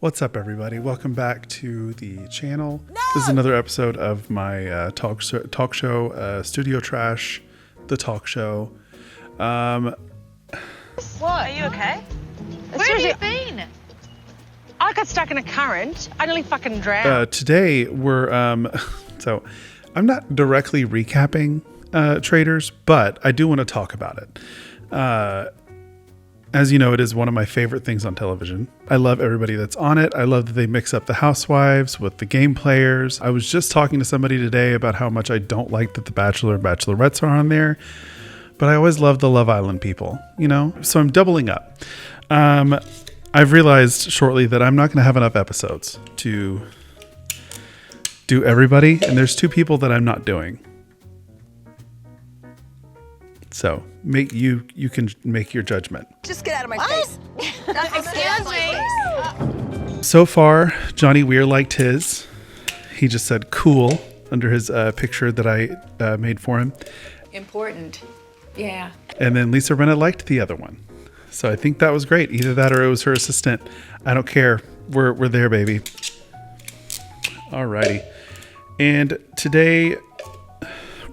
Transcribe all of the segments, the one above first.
What's up, everybody? Welcome back to the channel. No! This is another episode of my talk show, Studio Trash, the talk show. What? Are you okay? Where have you been? I got stuck in a current. I nearly fucking drowned. Today we're so I'm not directly recapping Traitors, but I do want to talk about it. As you know, it is one of my favorite things on television. I love everybody that's on it. I love that they mix up the housewives with the game players. I was just talking to somebody today about how much I don't like that the Bachelor and Bachelorettes are on there, but I always love the Love Island people, you know? So I'm doubling up. I've realized shortly that I'm not going to have enough episodes to do everybody, and there's two people that I'm not doing. So you can make your judgment. Just get out of my face. Excuse me. So far, Johnny Weir liked his. He just said cool under his picture that I made for him. Important. Yeah. And then Lisa Rinna liked the other one. So I think that was great. Either that or it was her assistant. I don't care. We're there, baby. Alrighty. And today,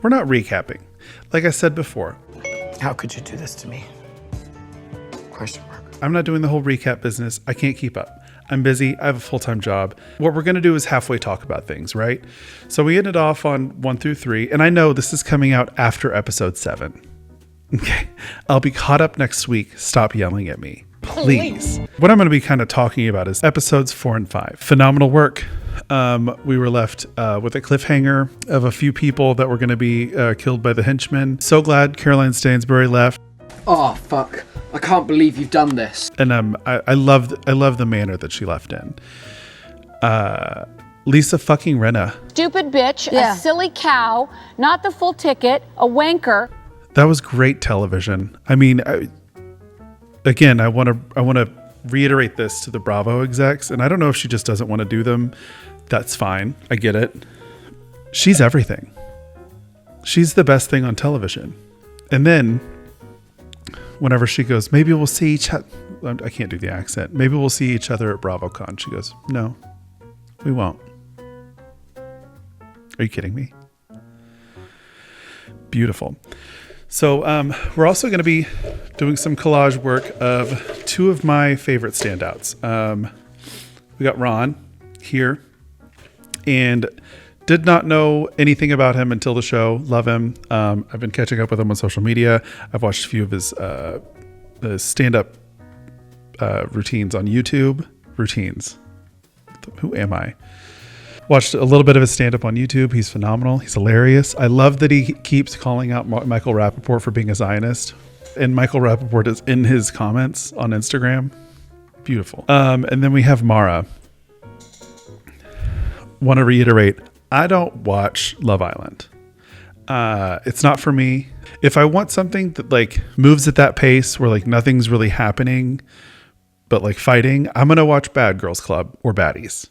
we're not recapping. Like I said before. How could you do this to me? Question mark. I'm not doing the whole recap business. I can't keep up. I'm busy. I have a full-time job. What we're going to do is halfway talk about things, right? So we ended off on 1 through 3. And I know this is coming out after episode 7. Okay. I'll be caught up next week. Stop yelling at me, please. What I'm going to be kind of talking about is episodes 4 and 5. Phenomenal work. We were left with a cliffhanger of a few people that were going to be killed by the henchmen. So glad Caroline Stansbury left. Oh, fuck. I can't believe you've done this. And I love the manner that she left in. Lisa fucking Rinna. Stupid bitch, a silly cow, not the full ticket, a wanker. That was great television. I mean, again, I want to reiterate this to the Bravo execs, and I don't know if she just doesn't want to do them. That's fine. I get it. She's everything. She's the best thing on television. And then whenever she goes, maybe we'll see each other. I can't do the accent. Maybe we'll see each other at BravoCon. She goes, no, we won't. Are you kidding me? Beautiful. So we're also going to be doing some collage work of two of my favorite standouts. We got Ron here, and did not know anything about him until the show. Love him. I've been catching up with him on social media. I've watched a few of his stand-up routines on YouTube. Routines. Who am I? Watched a little bit of his stand-up on YouTube. He's phenomenal. He's hilarious. I love that he keeps calling out Michael Rappaport for being a Zionist. And Michael Rappaport is in his comments on Instagram. Beautiful. And then we have Maura. Want to reiterate, I don't watch Love Island. It's not for me. If I want something that like moves at that pace where like nothing's really happening, but like fighting, I'm going to watch Bad Girls Club or Baddies.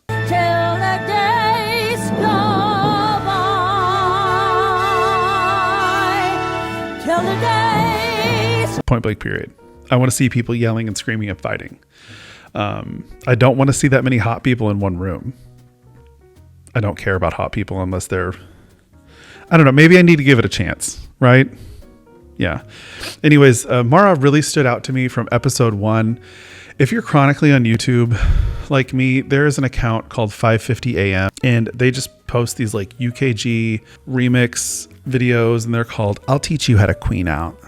Point blank period. I want to see people yelling and screaming and fighting. I don't want to see that many hot people in one room. I don't care about hot people unless they're, I don't know, maybe I need to give it a chance, right? Yeah. Anyways, Maura really stood out to me from episode 1. If you're chronically on YouTube like me, there is an account called 550 AM, and they just post these like UKG remix videos, and they're called I'll Teach You How to Queen Out.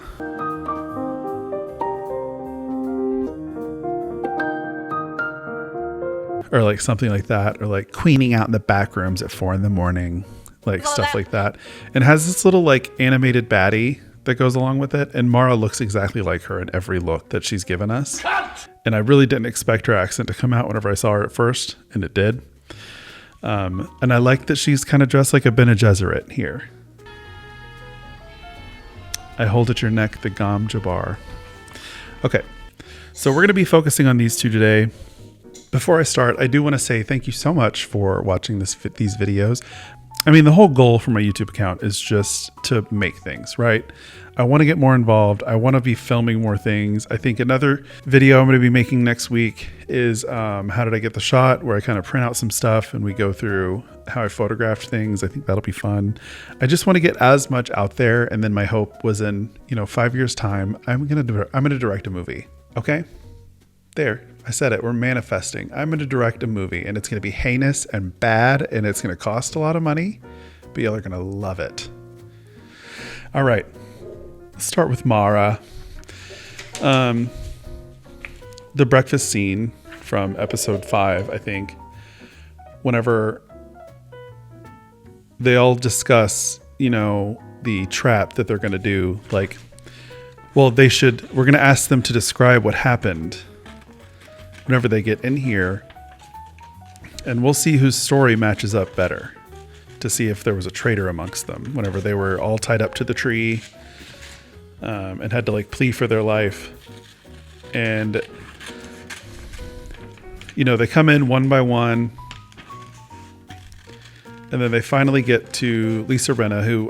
Or like something like that, or like queening out in the back rooms at 4 a.m, like stuff like that. And has this little like animated baddie that goes along with it. And Maura looks exactly like her in every look that she's given us. Cut! And I really didn't expect her accent to come out whenever I saw her at first, and it did. And I like that she's kind of dressed like a Bene Gesserit here. I hold at your neck the Gom Jabbar. Okay, so we're going to be focusing on these two today. Before I start, I do want to say thank you so much for watching these videos. I mean, the whole goal for my YouTube account is just to make things, right? I want to get more involved. I want to be filming more things. I think another video I'm going to be making next week is how did I get the shot, where I kind of print out some stuff and we go through how I photographed things. I think that'll be fun. I just want to get as much out there. And then my hope was in, 5 years time, I'm going to direct a movie. Okay. There. I said it. We're manifesting. I'm going to direct a movie and it's going to be heinous and bad and it's going to cost a lot of money, but y'all are going to love it. All right. Let's start with Maura. The breakfast scene from episode 5, I think, whenever they all discuss, the trap that they're going to do, like, well, we're going to ask them to describe what happened whenever they get in here, and we'll see whose story matches up better to see if there was a traitor amongst them whenever they were all tied up to the tree and had to like plead for their life. And they come in one by one, and then they finally get to Lisa Rinna, who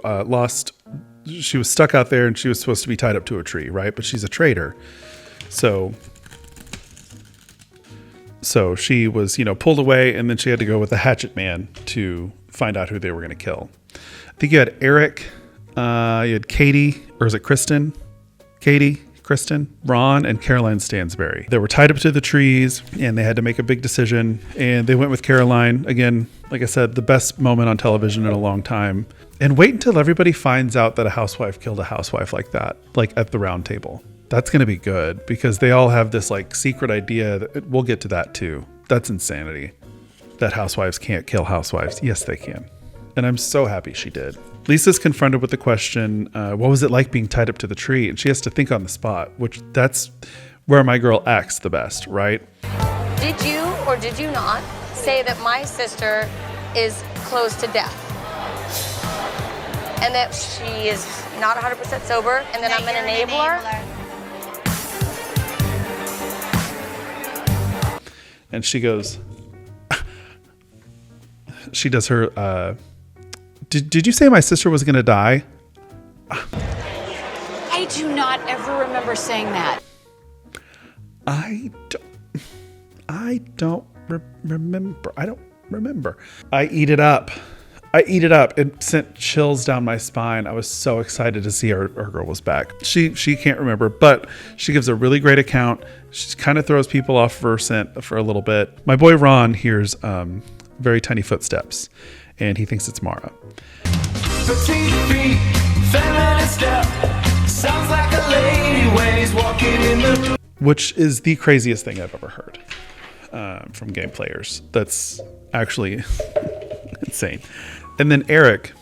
she was stuck out there and she was supposed to be tied up to a tree, right? But she's a traitor. So she was, pulled away, and then she had to go with the hatchet man to find out who they were going to kill. I think you had Eric, you had Katie, or is it Kristen? Katie, Kristen, Ron, and Caroline Stansberry. They were tied up to the trees, and they had to make a big decision, and they went with Caroline. Again, like I said, the best moment on television in a long time. And wait until everybody finds out that a housewife killed a housewife like that, like at the round table. That's going to be good because they all have this like secret idea that we'll get to that too. That's insanity that housewives can't kill housewives. Yes, they can. And I'm so happy she did. Lisa's confronted with the question, what was it like being tied up to the tree? And she has to think on the spot, which that's where my girl acts the best, right? Did you or did you not say that my sister is close to death? And that she is not 100% sober and that I'm an enabler? And she goes, she does her, did you say my sister was going to die? I do not ever remember saying that. I don't remember. I don't remember. I eat it up. It sent chills down my spine. I was so excited to see our girl was back. She can't remember, but she gives a really great account. She kind of throws people off for scent for a little bit. My boy Ron hears very tiny footsteps, and he thinks it's Maura. Petite feet, feminine step, sounds like a lady when he's walking in the... Which is the craziest thing I've ever heard from game players. That's actually insane. And then Eric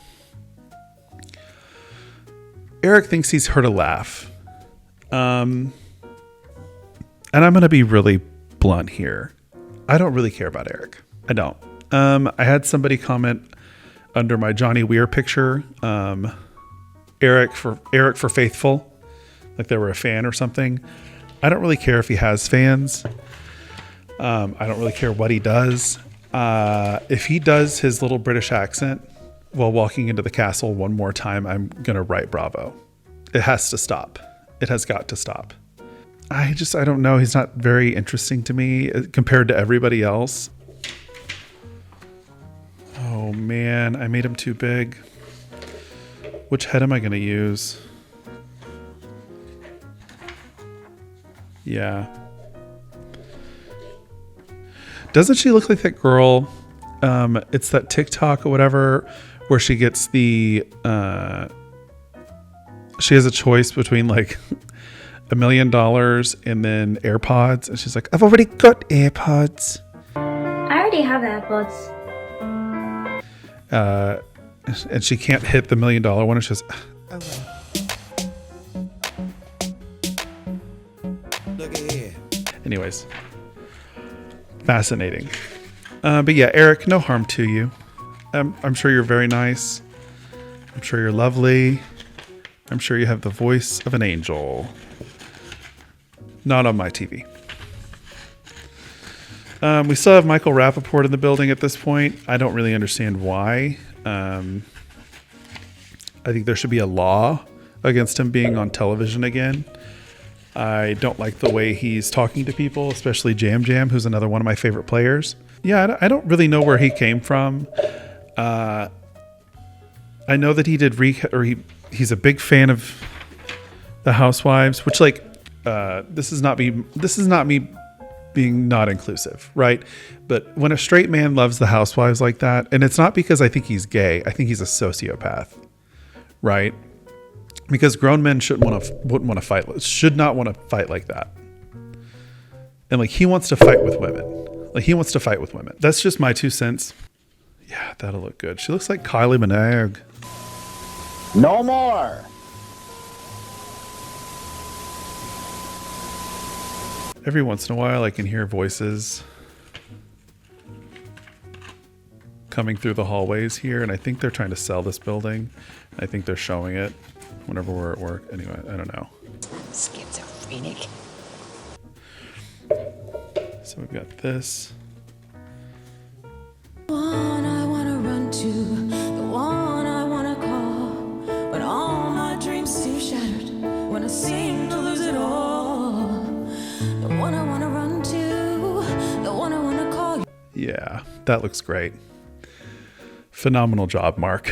thinks he's heard a laugh. And I'm going to be really blunt here. I don't really care about Eric. I don't. I had somebody comment under my Johnny Weir picture, Eric for faithful, like they were a fan or something. I don't really care if he has fans. I don't really care what he does. If he does his little British accent while walking into the castle one more time, I'm going to write bravo. It has to stop. It has got to stop. I don't know. He's not very interesting to me compared to everybody else. Oh man, I made him too big. Which head am I going to use? Yeah. Doesn't she look like that girl? It's that TikTok or whatever where she gets the she has a choice between like $1 million and then AirPods, and she's like, I've already got AirPods. I already have AirPods. And she can't hit the $1 million one, and she goes, oh well. Look at here. Anyways, fascinating. But yeah, Eric, no harm to you. I'm sure you're very nice. I'm sure you're lovely. I'm sure you have the voice of an angel. Not on my TV. We still have Michael Rappaport in the building at this point. I don't really understand why. I think there should be a law against him being on television again. I don't like the way he's talking to people, especially Jam Jam, who's another one of my favorite players. Yeah, I don't really know where he came from. I know that he did he's a big fan of the Housewives, which like this is not me being not inclusive, right? But when a straight man loves the Housewives like that, and it's not because I think he's gay, I think he's a sociopath, right? Because grown men should not want to fight like that. And like he wants to fight with women. That's just my 2 cents. Yeah, that'll look good. She looks like Kylie Minogue. No more. Every once in a while I can hear voices coming through the hallways here, and I think they're trying to sell this building. I think they're showing it whenever we're at work. Anyway, I don't know. Schizophrenic. So we've got this. One I wanna run to, the one I wanna call. When all my dreams seem shattered, when I seem to lose it all. The one I wanna run to, the one I wanna call. Yeah, that looks great. Phenomenal job, Mark.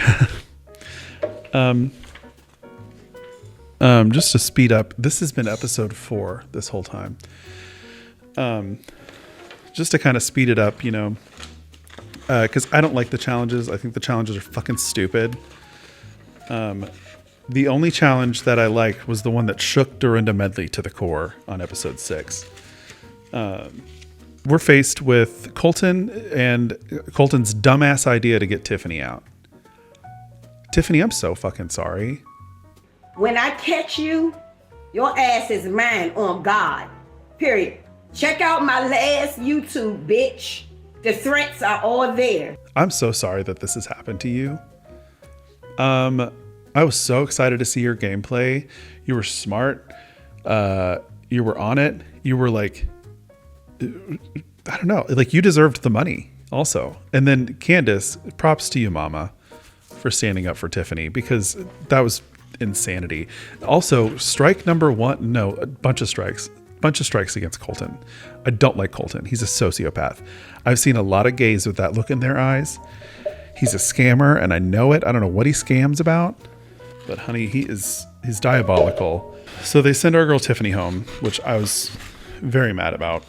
Just to speed up, this has been episode 4 this whole time. Just to kind of speed it up, you know, because I don't like the challenges. I think the challenges are fucking stupid. The only challenge that I liked was the one that shook Dorinda Medley to the core on episode 6. We're faced with Colton and Colton's dumbass idea to get Tiffany out. Tiffany, I'm so fucking sorry. When I catch you, your ass is mine on God. Period. Check out my last YouTube, bitch. The threats are all there. I'm so sorry that this has happened to you. I was so excited to see your gameplay. You were smart. You were on it. You were like, I don't know, like you deserved the money also. And then Candace, props to you, mama, for standing up for Tiffany, because that was insanity. Also, strike number 1, no, a bunch of strikes against Colton. I don't like Colton. He's a sociopath. I've seen a lot of gays with that look in their eyes. He's a scammer, and I know it. I don't know what he scams about, but honey, he's diabolical. So they send our girl Tiffany home, which I was very mad about.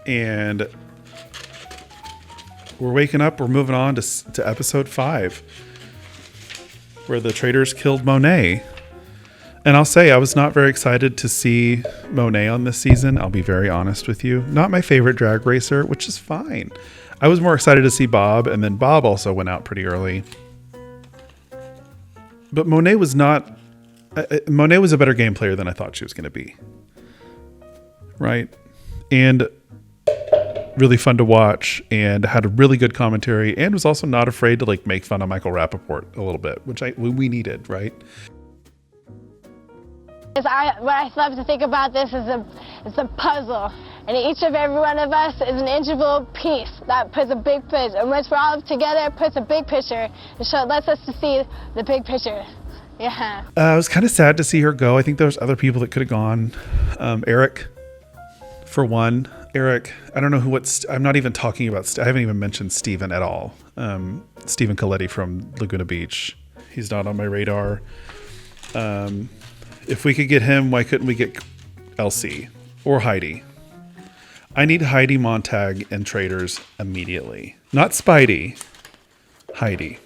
And we're waking up, we're moving on to episode 5, where the Traitors killed Monet. And I'll say I was not very excited to see Monet on this season. I'll be very honest with you. Not my favorite drag racer, which is fine. I was more excited to see Bob, and then Bob also went out pretty early. But Monet was not... Monet was a better game player than I thought she was going to be. Right? And really fun to watch, and had a really good commentary, and was also not afraid to like make fun of Michael Rappaport a little bit, which we needed, right? What I love to think about this is it's a puzzle, and each of every one of us is an individual piece that puts a big picture. And once we're all together, it puts a big picture. It lets us to see the big picture. Yeah. I was kind of sad to see her go. I think there was other people that could have gone. Eric, for one. Eric, I don't know I'm not even talking about, I haven't even mentioned Steven at all. Steven Coletti from Laguna Beach. He's not on my radar. If we could get him, why couldn't we get LC or Heidi? I need Heidi Montag and Traitors immediately. Not Spidey, Heidi.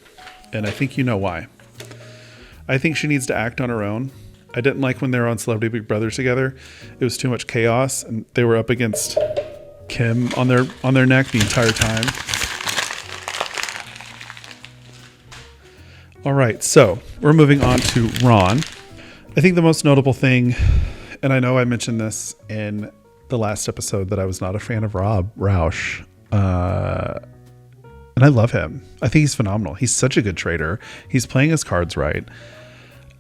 And I think you know why. I think she needs to act on her own. I didn't like when they were on Celebrity Big Brother together. It was too much chaos, and they were up against Kim on their neck the entire time. All right, so we're moving on to Ron. I think the most notable thing, and I know I mentioned this in the last episode, that I was not a fan of Rob Roush. And I love him. I think he's phenomenal. He's such a good trader. He's playing his cards right.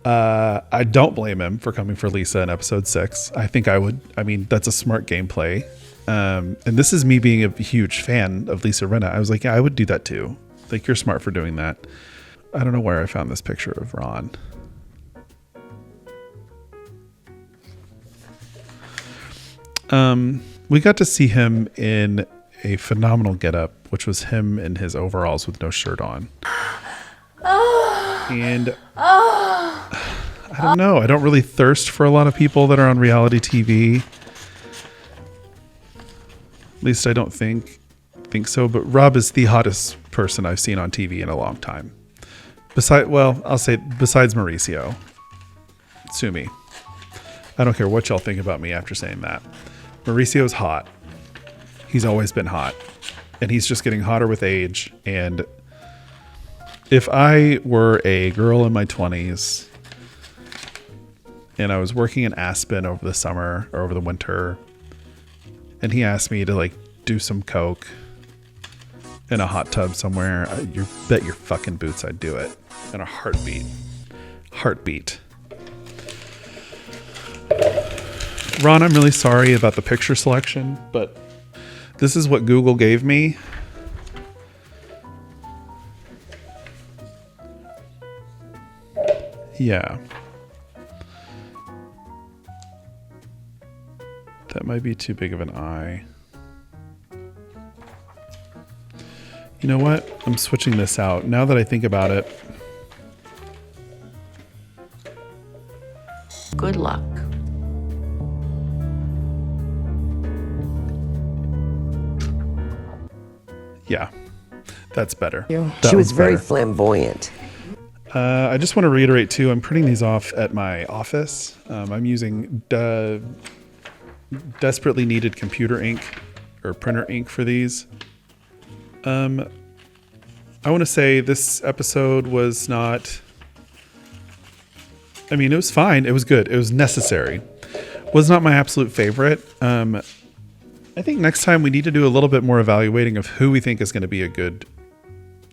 I don't blame him for coming for Lisa in episode 6. I think I would. I mean, that's a smart gameplay. And this is me being a huge fan of Lisa Rinna. I was like, yeah, I would do that too. Like, you're smart for doing that. I don't know where I found this picture of Ron. We got to see him in a phenomenal getup, which was him in his overalls with no shirt on. And I don't know. I don't really thirst for a lot of people that are on reality TV. At least I don't think so. But Rob is the hottest person I've seen on TV in a long time. Besides Mauricio. Sue me. I don't care what y'all think about me after saying that. Mauricio's hot. He's always been hot. And he's just getting hotter with age. And if I were a girl in my 20s and I was working in Aspen over the summer or over the winter, and he asked me to like do some coke in a hot tub somewhere, you bet your fucking boots I'd do it in a heartbeat. Ron, I'm really sorry about the picture selection, but this is what Google gave me. Yeah. That might be too big of an eye. You know what? I'm switching this out. Now that I think about it. Good luck. Yeah, that's better. She was very flamboyant. I just want to reiterate too, I'm printing these off at my office. I'm using desperately needed computer ink or printer ink for these. I want to say this episode was not, I mean, it was fine. It was good. It was necessary. Was not my absolute favorite. I think next time we need to do a little bit more evaluating of who we think is going to be a good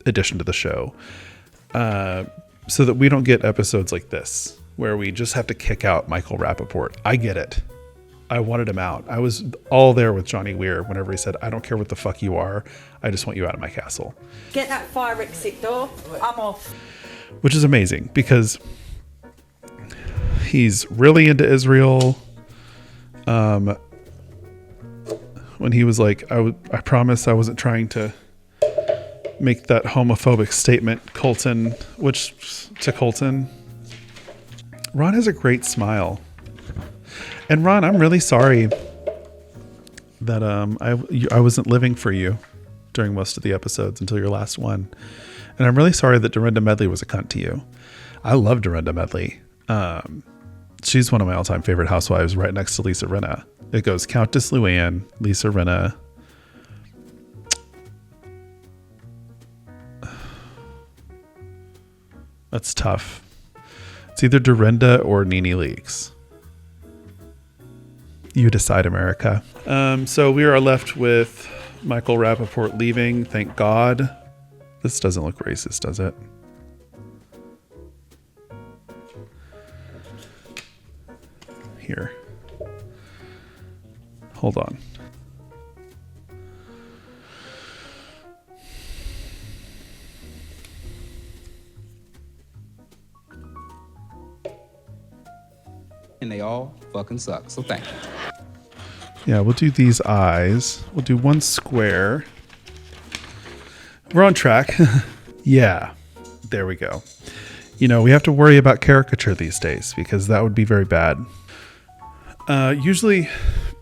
addition to the show. So that we don't get episodes like this, where we just have to kick out Michael Rappaport. I get it. I wanted him out. I was all there with Johnny Weir whenever he said, I don't care what the fuck you are. I just want you out of my castle. Get that fire exit door. I'm off. Which is amazing because he's really into Israel. When he was like, I promise I wasn't trying to make that homophobic statement, Colton, Ron has a great smile. And Ron, I'm really sorry that I wasn't living for you during most of the episodes until your last one. And I'm really sorry that Dorinda Medley was a cunt to you. I love Dorinda Medley. She's one of my all-time favorite housewives, right next to Lisa Rinna. It goes Countess Luann, Lisa Rinna. That's tough. It's either Dorinda or Nene Leakes. You decide, America. So we are left with Michael Rappaport leaving. Thank God. This doesn't look racist, does it? Here. Hold on. And they all fucking suck. So thank you. Yeah, we'll do these eyes. We'll do one square. We're on track. Yeah, there we go. You know, we have to worry about caricature these days because that would be very bad. Usually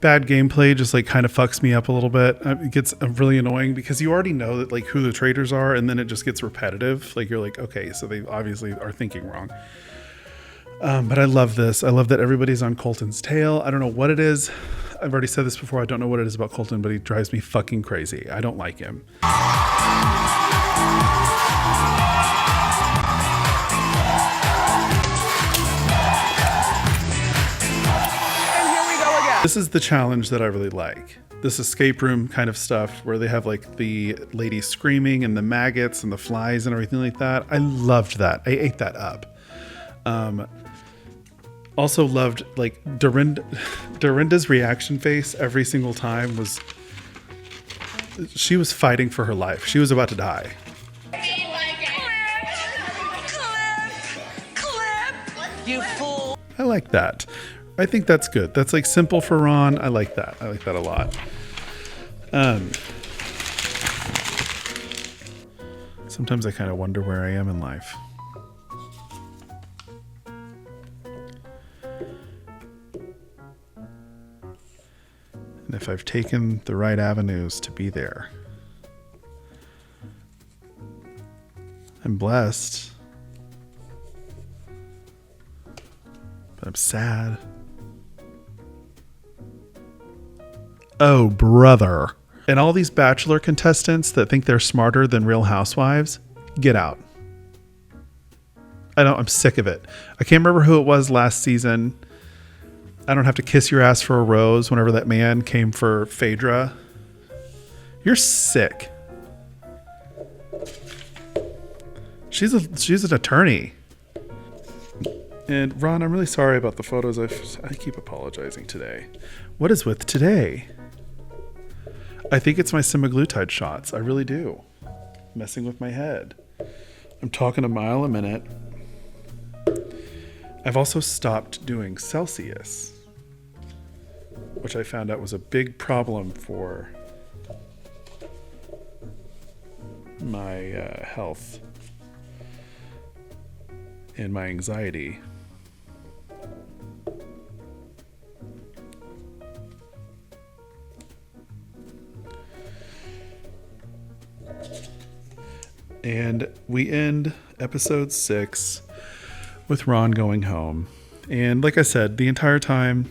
bad gameplay just like kind of fucks me up a little bit. It gets really annoying because you already know that like who the traitors are and then it just gets repetitive. Like you're like, okay, so they obviously are thinking wrong. But I love this. I love that everybody's on Colton's tail. I don't know what it is. I've already said this before. I don't know what it is about Colton, but he drives me fucking crazy. I don't like him. This is the challenge that I really like. This escape room kind of stuff where they have like the lady screaming and the maggots and the flies and everything like that. I loved that. I ate that up. Also loved like Dorinda's reaction face every single time was, she was fighting for her life. She was about to die. You fool. I like that. I think that's good. That's like simple for Ron. I like that. I like that a lot. Sometimes I kind of wonder where I am in life. And if I've taken the right avenues to be there. I'm blessed. But I'm sad. Oh, brother. And all these Bachelor contestants that think they're smarter than Real Housewives, get out. I'm sick of it. I can't remember who it was last season. I don't have to kiss your ass for a rose whenever that man came for Phaedra. You're sick. She's an attorney. And Ron, I'm really sorry about the photos. I keep apologizing today. What is with today? I think it's my semaglutide shots. I really do. Messing with my head. I'm talking a mile a minute. I've also stopped doing Celsius, which I found out was a big problem for my health and my anxiety. And we end episode 6 with Ron going home. And like I said, the entire time,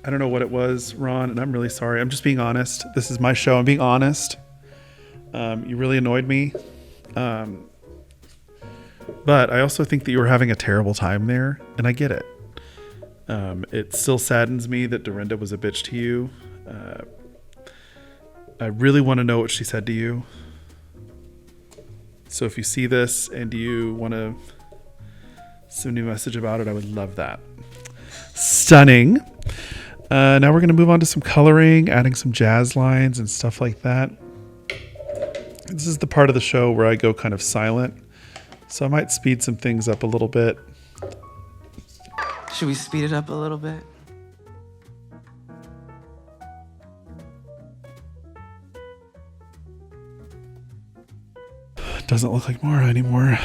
I don't know what it was, Ron, and I'm really sorry. I'm just being honest. This is my show. I'm being honest. You really annoyed me. But I also think that you were having a terrible time there, and I get it. It still saddens me that Dorinda was a bitch to you. I really want to know what she said to you. So if you see this and you want to send me a message about it, I would love that. Stunning. Now we're going to move on to some coloring, adding some jazz lines and stuff like that. This is the part of the show where I go kind of silent. So I might speed some things up a little bit. Should we speed it up a little bit? Doesn't look like Maura anymore.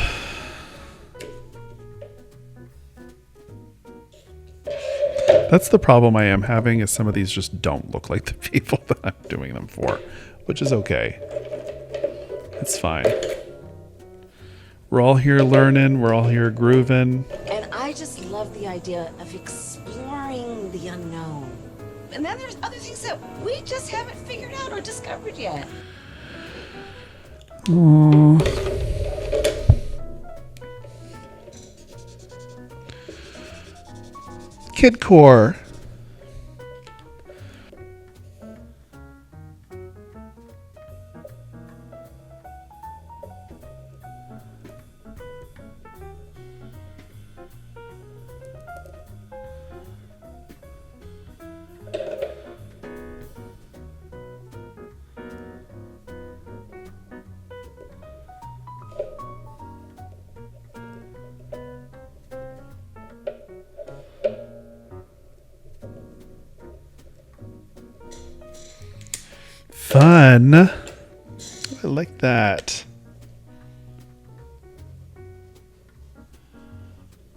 That's the problem I am having, is some of these just don't look like the people that I'm doing them for, which is okay. It's fine. We're all here learning. We're all here grooving. And I just love the idea of exploring the unknown. And then there's other things that we just haven't figured out or discovered yet. Aww. Kidcore. Fun. I like that.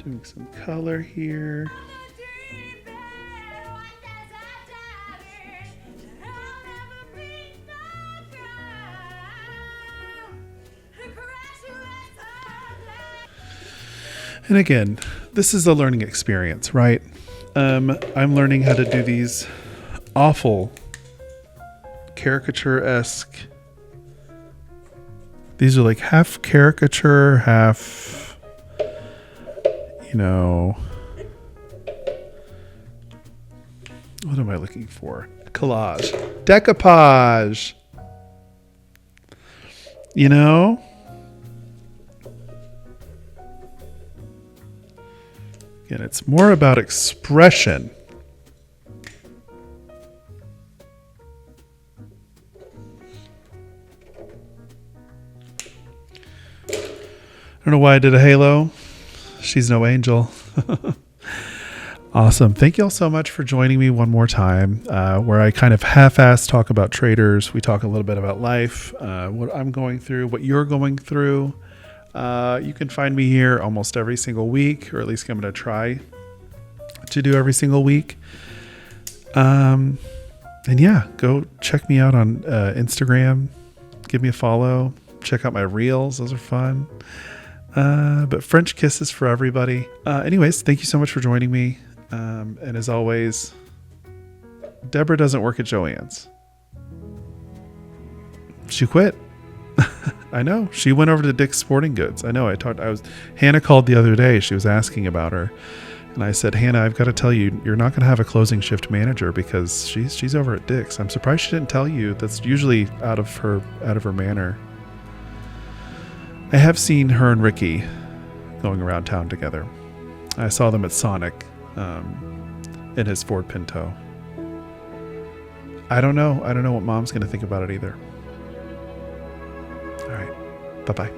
Doing some color here. And again, this is a learning experience, right? I'm learning how to do these awful caricature-esque. These are like half caricature, half, you know, what am I looking for? Collage. Decoupage. You know? Again, it's more about expression. I don't know why I did a halo. She's no angel. Awesome. Thank you all so much for joining me one more time, where I kind of half-ass talk about Traitors. We talk a little bit about life, what I'm going through, what you're going through. You can find me here almost every single week, or at least I'm going to try to do every single week. And yeah, go check me out on Instagram. Give me a follow. Check out my reels. Those are fun. But French kisses for everybody. Anyways, thank you so much for joining me. And as always, Deborah doesn't work at Joann's. She quit. I know. She went over to Dick's Sporting Goods. I know. Hannah called the other day. She was asking about her. And I said, Hannah, I've got to tell you, you're not going to have a closing shift manager because she's over at Dick's. I'm surprised she didn't tell you. That's usually out of her manner. I have seen her and Ricky going around town together. I saw them at Sonic in his Ford Pinto. I don't know. I don't know what Mom's going to think about it either. All right. Bye-bye.